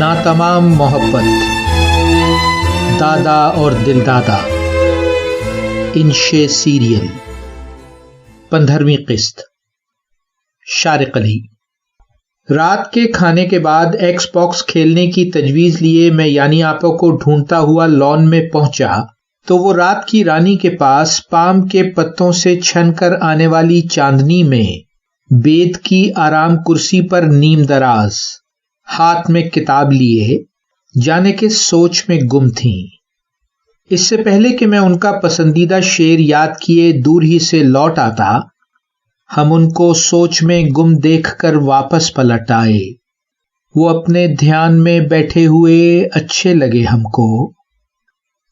ناتمام محبت، دادا اور دل دادا، انشے سیریل، 15ویں قسط۔ شارق علی۔ رات کے کھانے کے بعد ایکس باکس کھیلنے کی تجویز لیے میں یعنی آپا کو ڈھونڈتا ہوا لان میں پہنچا تو وہ رات کی رانی کے پاس پام کے پتوں سے چھن کر آنے والی چاندنی میں بید کی آرام کرسی پر نیم دراز، ہاتھ میں کتاب لیے جانے کے سوچ میں گم تھیں۔ اس سے پہلے کہ میں ان کا پسندیدہ شعر یاد کیے دور ہی سے لوٹ آتا، ہم ان کو سوچ میں گم دیکھ کر واپس پلٹ آئے۔ وہ اپنے دھیان میں بیٹھے ہوئے اچھے لگے ہم کو۔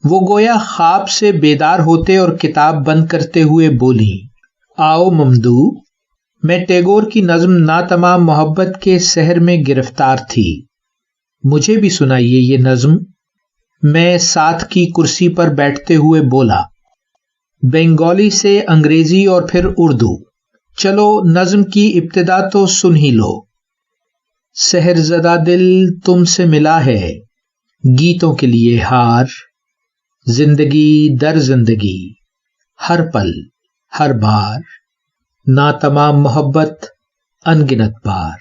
وہ گویا خواب سے بیدار ہوتے اور کتاب بند کرتے ہوئے بولی، آؤ ممدو۔ میں ٹیگور کی نظم ناتمام محبت کے سحر میں گرفتار تھی۔ مجھے بھی سنائیے یہ نظم۔ میں ساتھ کی کرسی پر بیٹھتے ہوئے بولا، بنگالی سے انگریزی اور پھر اردو۔ چلو نظم کی ابتدا تو سن ہی لو۔ سحر زدہ دل تم سے ملا ہے، گیتوں کے لیے ہار، زندگی در زندگی، ہر پل ہر بار، ناتمام محبت انگنت بار۔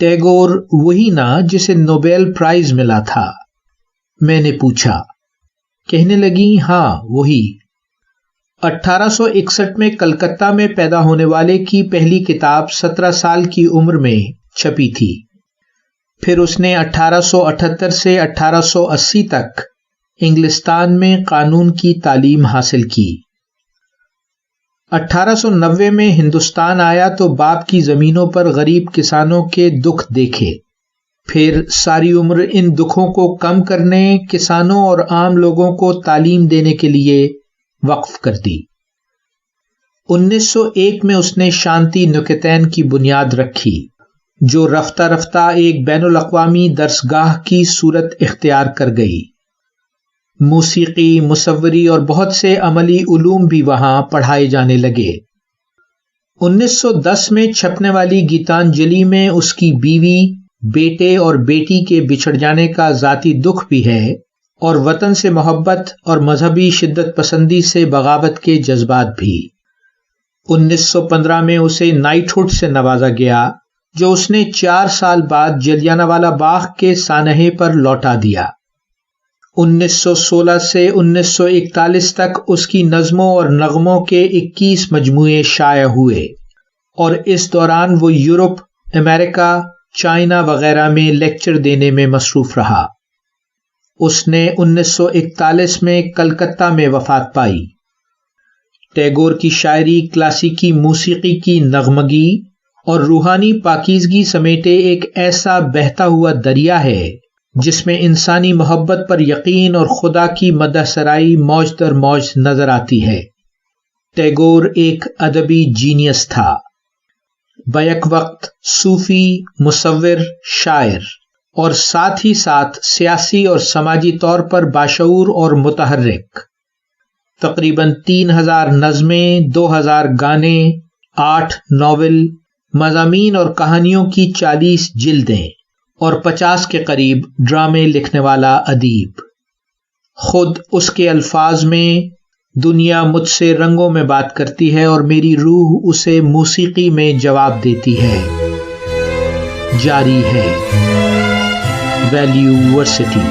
ٹیگور وہی نا جسے نوبیل پرائز ملا تھا؟ میں نے پوچھا۔ کہنے لگی، ہاں وہی۔ 1861 میں کلکتہ میں پیدا ہونے والے کی پہلی کتاب 17 سال کی عمر میں چھپی تھی۔ پھر اس نے 1878 سے 1880 تک انگلستان میں قانون کی تعلیم حاصل کی۔ 1890 میں ہندوستان آیا تو باپ کی زمینوں پر غریب کسانوں کے دکھ دیکھے۔ پھر ساری عمر ان دکھوں کو کم کرنے، کسانوں اور عام لوگوں کو تعلیم دینے کے لیے وقف کر دی۔ 1901 میں اس نے شانتی نکیتن کی بنیاد رکھی، جو رفتہ رفتہ ایک بین الاقوامی درسگاہ کی صورت اختیار کر گئی۔ موسیقی، مصوری اور بہت سے عملی علوم بھی وہاں پڑھائے جانے لگے۔ 1910 میں چھپنے والی گیتانجلی میں اس کی بیوی، بیٹے اور بیٹی کے بچھڑ جانے کا ذاتی دکھ بھی ہے، اور وطن سے محبت اور مذہبی شدت پسندی سے بغاوت کے جذبات بھی۔ 1915 میں اسے نائٹ ہوڈ سے نوازا گیا، جو اس نے 4 سال بعد جلیانوالہ باغ کے سانحے پر لوٹا دیا۔ 1916 سے 1941 تک اس کی نظموں اور نغموں کے 21 مجموعے شائع ہوئے، اور اس دوران وہ یورپ، امریکہ، چائنا وغیرہ میں لیکچر دینے میں مصروف رہا۔ اس نے 1941 میں کلکتہ میں وفات پائی۔ ٹیگور کی شاعری کلاسیکی موسیقی کی نغمگی اور روحانی پاکیزگی سمیٹے ایک ایسا بہتا ہوا دریا ہے جس میں انسانی محبت پر یقین اور خدا کی مدح سرائی موج در موج نظر آتی ہے۔ ٹیگور ایک ادبی جینیس تھا، بیک وقت صوفی، مصور، شاعر، اور ساتھ ہی ساتھ سیاسی اور سماجی طور پر باشعور اور متحرک۔ تقریباً 3000 نظمیں، 2000 گانے، 8 ناول، مضامین اور کہانیوں کی 40 جلدیں اور 50 کے قریب ڈرامے لکھنے والا ادیب۔ خود اس کے الفاظ میں دنیا مجھ سے رنگوں میں بات کرتی ہے اور میری روح اسے موسیقی میں جواب دیتی ہے۔ جاری ہے۔ ویلیو ورسٹی۔